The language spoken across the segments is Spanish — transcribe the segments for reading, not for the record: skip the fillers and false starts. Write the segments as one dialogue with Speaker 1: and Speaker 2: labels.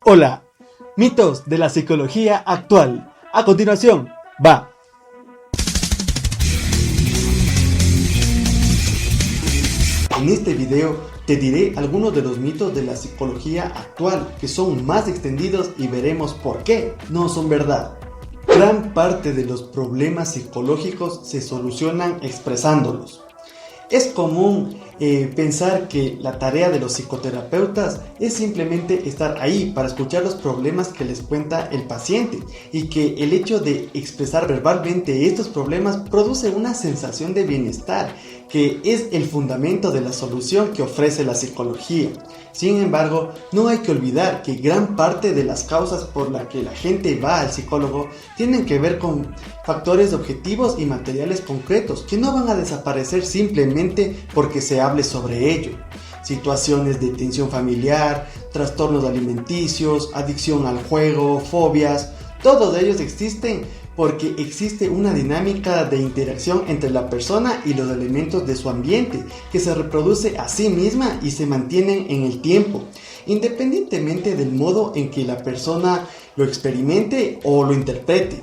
Speaker 1: Hola, mitos de la psicología actual. A continuación, va. En este video te diré algunos de los mitos de la psicología actual que son más extendidos y veremos por qué no son verdad. Gran parte de los problemas psicológicos se solucionan expresándolos. Es común pensar que la tarea de los psicoterapeutas es simplemente estar ahí para escuchar los problemas que les cuenta el paciente y que el hecho de expresar verbalmente estos problemas produce una sensación de bienestar que es el fundamento de la solución que ofrece la psicología. Sin embargo, no hay que olvidar que gran parte de las causas por las que la gente va al psicólogo tienen que ver con factores objetivos y materiales concretos que no van a desaparecer simplemente porque se hable sobre ello. Situaciones de tensión familiar, trastornos alimenticios, adicción al juego, fobias, todos ellos existen porque existe una dinámica de interacción entre la persona y los elementos de su ambiente que se reproduce a sí misma y se mantienen en el tiempo, independientemente del modo en que la persona lo experimente o lo interprete.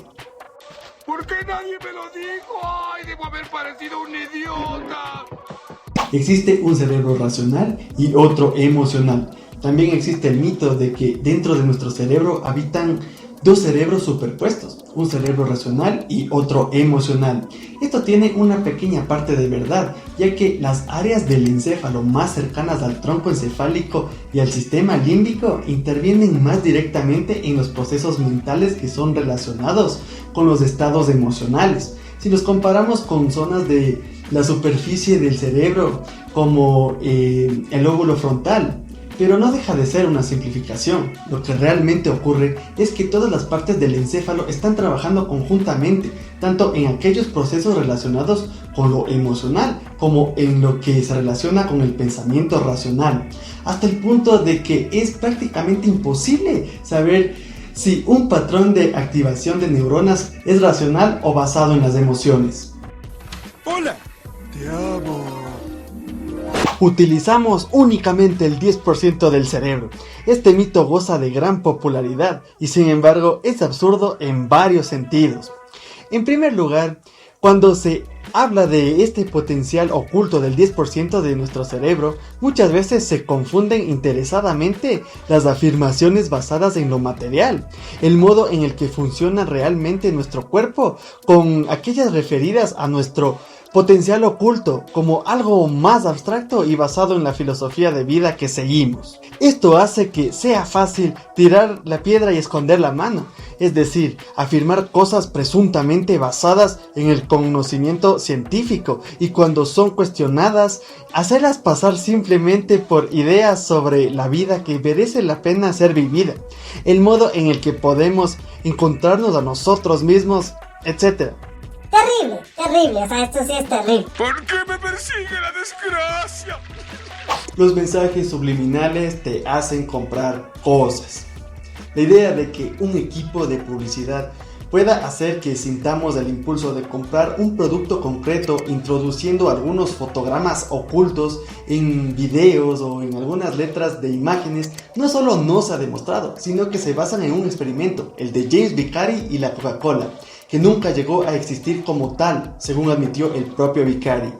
Speaker 2: ¿Por qué nadie me lo dijo? ¡Ay, debo haber parecido un idiota!
Speaker 1: Existe un cerebro racional y otro emocional. También existe el mito de que dentro de nuestro cerebro habitan dos cerebros superpuestos, un cerebro racional y otro emocional. Esto tiene una pequeña parte de verdad, ya que las áreas del encéfalo más cercanas al tronco encefálico y al sistema límbico intervienen más directamente en los procesos mentales que son relacionados con los estados emocionales. Si los comparamos con zonas de la superficie del cerebro como el lóbulo frontal, pero no deja de ser una simplificación. Lo que realmente ocurre es que todas las partes del encéfalo están trabajando conjuntamente, tanto en aquellos procesos relacionados con lo emocional como en lo que se relaciona con el pensamiento racional, hasta el punto de que es prácticamente imposible saber si un patrón de activación de neuronas es racional o basado en las emociones.
Speaker 2: ¡Hola! ¡Te amo!
Speaker 1: Utilizamos únicamente el 10% del cerebro. Este mito goza de gran popularidad y sin embargo es absurdo en varios sentidos. En primer lugar, cuando se habla de este potencial oculto del 10% de nuestro cerebro, muchas veces se confunden interesadamente las afirmaciones basadas en lo material, el modo en el que funciona realmente nuestro cuerpo, con aquellas referidas a nuestro potencial oculto como algo más abstracto y basado en la filosofía de vida que seguimos. Esto hace que sea fácil tirar la piedra y esconder la mano, es decir, afirmar cosas presuntamente basadas en el conocimiento científico y cuando son cuestionadas, hacerlas pasar simplemente por ideas sobre la vida que merece la pena ser vivida, el modo en el que podemos encontrarnos a nosotros mismos, etc.
Speaker 3: Terrible, o sea, esto sí es terrible.
Speaker 2: ¿Por qué me persigue la desgracia?
Speaker 1: Los mensajes subliminales te hacen comprar cosas. La idea de que un equipo de publicidad pueda hacer que sintamos el impulso de comprar un producto concreto introduciendo algunos fotogramas ocultos en videos o en algunas letras de imágenes no solo no se ha demostrado, sino que se basan en un experimento, el de James Vicari y la Coca-Cola, que nunca llegó a existir como tal, según admitió el propio Vicari.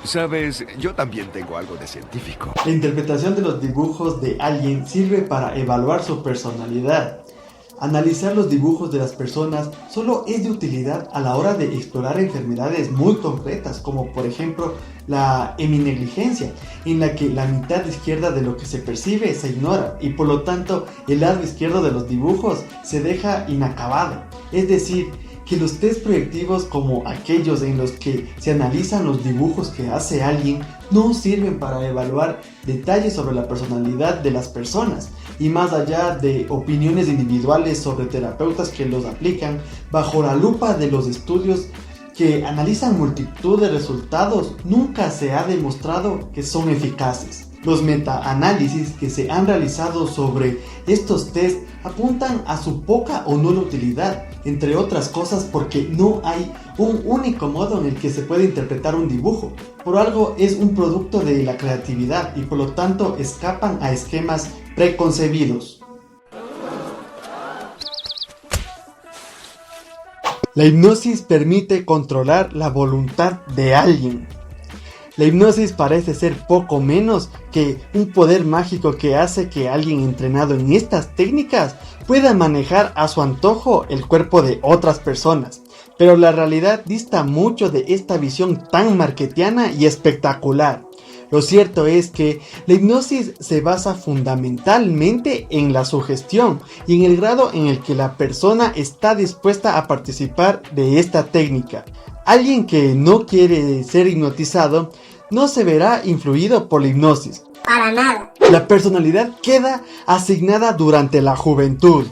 Speaker 2: Sabes, yo también tengo algo de científico.
Speaker 1: La interpretación de los dibujos de alguien sirve para evaluar su personalidad. Analizar los dibujos de las personas solo es de utilidad a la hora de explorar enfermedades muy concretas, como por ejemplo la heminegligencia, en la que la mitad izquierda de lo que se percibe se ignora y por lo tanto el lado izquierdo de los dibujos se deja inacabado. Es decir, que los test proyectivos como aquellos en los que se analizan los dibujos que hace alguien no sirven para evaluar detalles sobre la personalidad de las personas y más allá de opiniones individuales sobre terapeutas que los aplican, bajo la lupa de los estudios que analizan multitud de resultados, nunca se ha demostrado que son eficaces. Los metaanálisis que se han realizado sobre estos test apuntan a su poca o nula utilidad, entre otras cosas porque no hay un único modo en el que se puede interpretar un dibujo. Por algo es un producto de la creatividad y por lo tanto escapan a esquemas preconcebidos. La hipnosis permite controlar la voluntad de alguien. La hipnosis parece ser poco menos que un poder mágico que hace que alguien entrenado en estas técnicas pueda manejar a su antojo el cuerpo de otras personas. Pero la realidad dista mucho de esta visión tan marketiana y espectacular. Lo cierto es que la hipnosis se basa fundamentalmente en la sugestión y en el grado en el que la persona está dispuesta a participar de esta técnica. Alguien que no quiere ser hipnotizado no se verá influido por la hipnosis.
Speaker 3: Para nada.
Speaker 1: La personalidad queda asignada durante la juventud.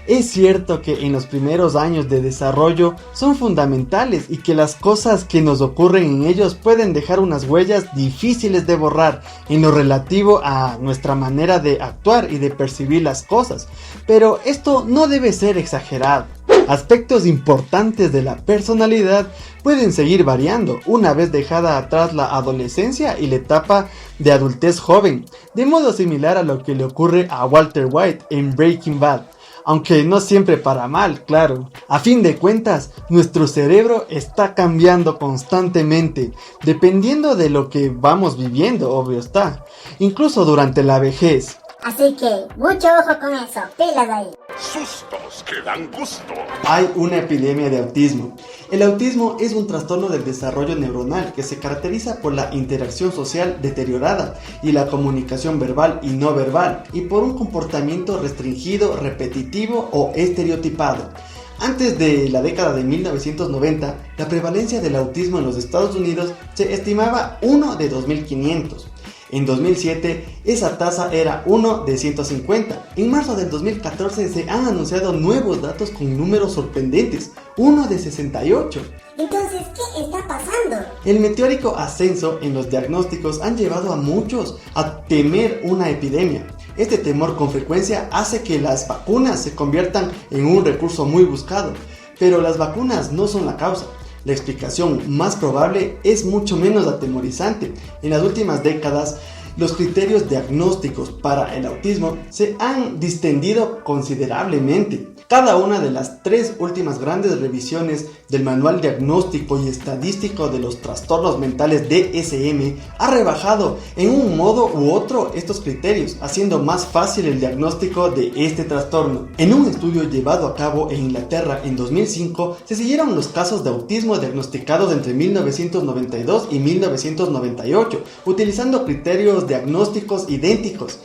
Speaker 1: Es cierto que en los primeros años de desarrollo son fundamentales y que las cosas que nos ocurren en ellos pueden dejar unas huellas difíciles de borrar en lo relativo a nuestra manera de actuar y de percibir las cosas, pero esto no debe ser exagerado. Aspectos importantes de la personalidad pueden seguir variando una vez dejada atrás la adolescencia y la etapa de adultez joven, de modo similar a lo que le ocurre a Walter White en Breaking Bad. Aunque no siempre para mal, claro. A fin de cuentas, nuestro cerebro está cambiando constantemente, dependiendo de lo que vamos viviendo, obvio está. Incluso durante la vejez.
Speaker 3: Así que, mucho ojo con eso, pilas ahí.
Speaker 2: Sustos que dan gusto.
Speaker 1: Hay una epidemia de autismo. El autismo es un trastorno del desarrollo neuronal que se caracteriza por la interacción social deteriorada y la comunicación verbal y no verbal, y por un comportamiento restringido, repetitivo o estereotipado. Antes de la década de 1990, la prevalencia del autismo en los Estados Unidos se estimaba 1 de 2.500. En 2007, esa tasa era 1 de 150. En marzo del 2014 se han anunciado nuevos datos con números sorprendentes, 1 de 68.
Speaker 3: Entonces, ¿qué está pasando?
Speaker 1: El meteórico ascenso en los diagnósticos han llevado a muchos a temer una epidemia. Este temor con frecuencia hace que las vacunas se conviertan en un recurso muy buscado, pero las vacunas no son la causa. La explicación más probable es mucho menos atemorizante. En las últimas décadas, los criterios diagnósticos para el autismo se han distendido considerablemente. Cada una de las 3 últimas grandes revisiones del Manual Diagnóstico y Estadístico de los Trastornos Mentales DSM ha rebajado en un modo u otro estos criterios, haciendo más fácil el diagnóstico de este trastorno. En un estudio llevado a cabo en Inglaterra en 2005, se siguieron los casos de autismo diagnosticados entre 1992 y 1998, utilizando criterios diagnósticos idénticos,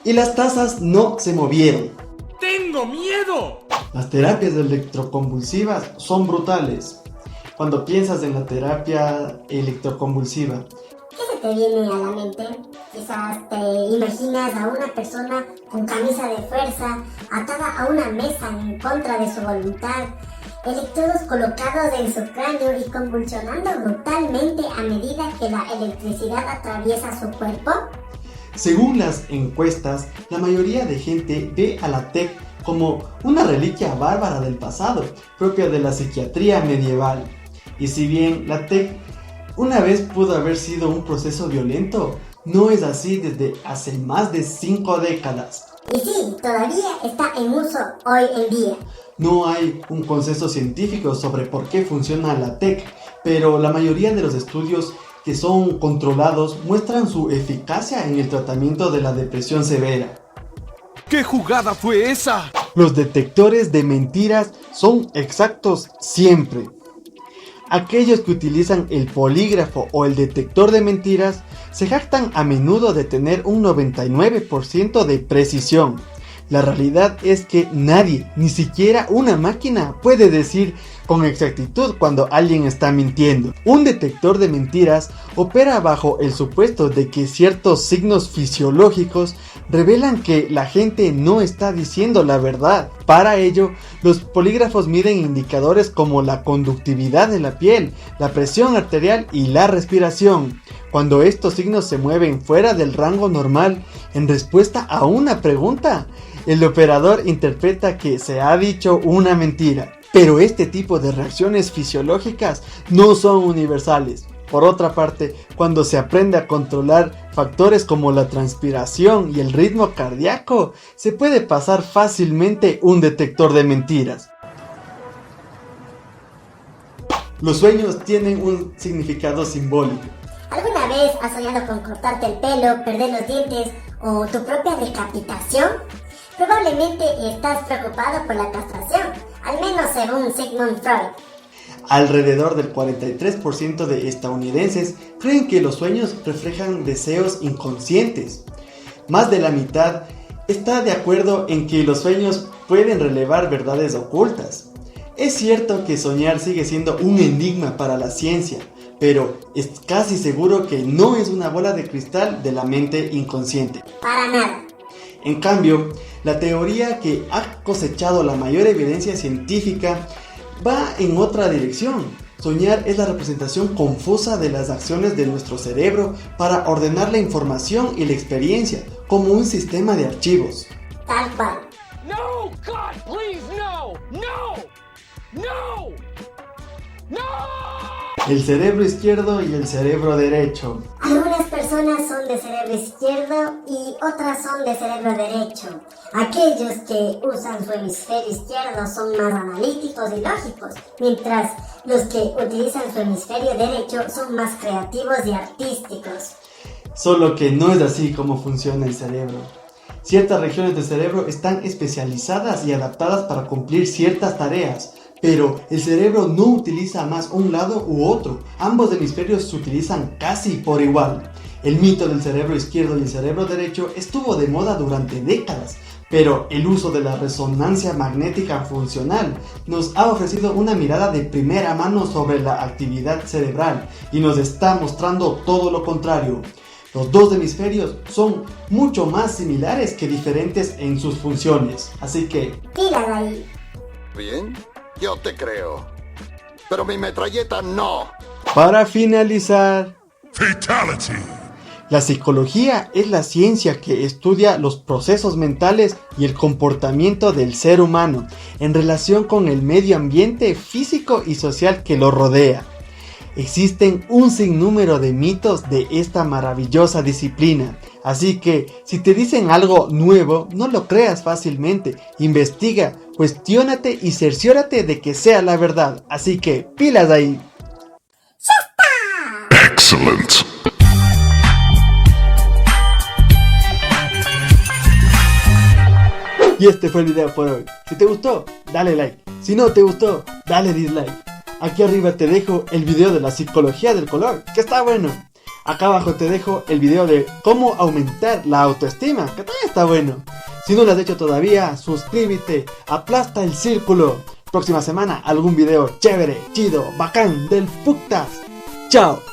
Speaker 1: y las tasas no se movieron.
Speaker 2: ¡Tengo miedo!
Speaker 1: Las terapias electroconvulsivas son brutales. Cuando piensas en la terapia electroconvulsiva,
Speaker 3: ¿Qué se te viene a la mente? Quizás te imaginas a una persona con camisa de fuerza, atada a una mesa en contra de su voluntad, electrodos colocados en su cráneo y convulsionando brutalmente a medida que la electricidad atraviesa su cuerpo.
Speaker 1: Según las encuestas, la mayoría de gente ve a la TEC como una reliquia bárbara del pasado, propia de la psiquiatría medieval. Y si bien la TEC una vez pudo haber sido un proceso violento, no es así desde hace más de 5 décadas.
Speaker 3: Y sí, todavía está en uso hoy en día.
Speaker 1: No hay un consenso científico sobre por qué funciona la TEC, pero la mayoría de los estudios que son controlados muestran su eficacia en el tratamiento de la depresión severa.
Speaker 2: ¿Qué jugada fue esa?
Speaker 1: Los detectores de mentiras son exactos siempre. Aquellos que utilizan el polígrafo o el detector de mentiras se jactan a menudo de tener un 99% de precisión. La realidad es que nadie, ni siquiera una máquina, puede decir con exactitud cuando alguien está mintiendo. Un detector de mentiras opera bajo el supuesto de que ciertos signos fisiológicos revelan que la gente no está diciendo la verdad. Para ello, los polígrafos miden indicadores como la conductividad de la piel, la presión arterial y la respiración. Cuando estos signos se mueven fuera del rango normal en respuesta a una pregunta, el operador interpreta que se ha dicho una mentira. Pero este tipo de reacciones fisiológicas no son universales. Por otra parte, cuando se aprende a controlar factores como la transpiración y el ritmo cardíaco, se puede pasar fácilmente un detector de mentiras. Los sueños tienen un significado simbólico.
Speaker 3: ¿Alguna vez has soñado con cortarte el pelo, perder los dientes o tu propia decapitación? Probablemente estás preocupado por la castración, al menos según Sigmund Freud.
Speaker 1: Alrededor del 43% de estadounidenses creen que los sueños reflejan deseos inconscientes. Más de la mitad está de acuerdo en que los sueños pueden revelar verdades ocultas. Es cierto que soñar sigue siendo un enigma para la ciencia, pero es casi seguro que no es una bola de cristal de la mente inconsciente.
Speaker 3: Para nada.
Speaker 1: En cambio, la teoría que ha cosechado la mayor evidencia científica va en otra dirección. Soñar es la representación confusa de las acciones de nuestro cerebro para ordenar la información y la experiencia como un sistema de archivos.
Speaker 3: Tal cual.
Speaker 2: No, God, please, no! No! No! No!
Speaker 1: El cerebro izquierdo y el cerebro derecho.
Speaker 3: Algunas personas son de cerebro izquierdo y otras son de cerebro derecho. Aquellos que usan su hemisferio izquierdo son más analíticos y lógicos, mientras los que utilizan su hemisferio derecho son más creativos y artísticos.
Speaker 1: Solo que no es así como funciona el cerebro. Ciertas regiones del cerebro están especializadas y adaptadas para cumplir ciertas tareas, pero el cerebro no utiliza más un lado u otro. Ambos hemisferios se utilizan casi por igual. El mito del cerebro izquierdo y el cerebro derecho estuvo de moda durante décadas, pero el uso de la resonancia magnética funcional nos ha ofrecido una mirada de primera mano sobre la actividad cerebral y nos está mostrando todo lo contrario. Los dos hemisferios son mucho más similares que diferentes en sus funciones, así que...
Speaker 3: Tírala ahí.
Speaker 4: Bien, yo te creo. Pero mi metralleta no.
Speaker 1: Para finalizar...
Speaker 5: Fatality.
Speaker 1: La psicología es la ciencia que estudia los procesos mentales y el comportamiento del ser humano en relación con el medio ambiente físico y social que lo rodea. Existen un sinnúmero de mitos de esta maravillosa disciplina, así que si te dicen algo nuevo, no lo creas fácilmente, investiga, cuestiónate y cerciórate de que sea la verdad, así que pilas ahí.
Speaker 5: Excellent.
Speaker 1: Y este fue el video por hoy. Si te gustó, dale like. Si no te gustó, dale dislike. Aquí arriba te dejo el video de la psicología del color, que está bueno. Acá abajo te dejo el video de cómo aumentar la autoestima, que también está bueno. Si no lo has hecho todavía, suscríbete, aplasta el círculo. Próxima semana algún video chévere, chido, bacán, del putas. Chao.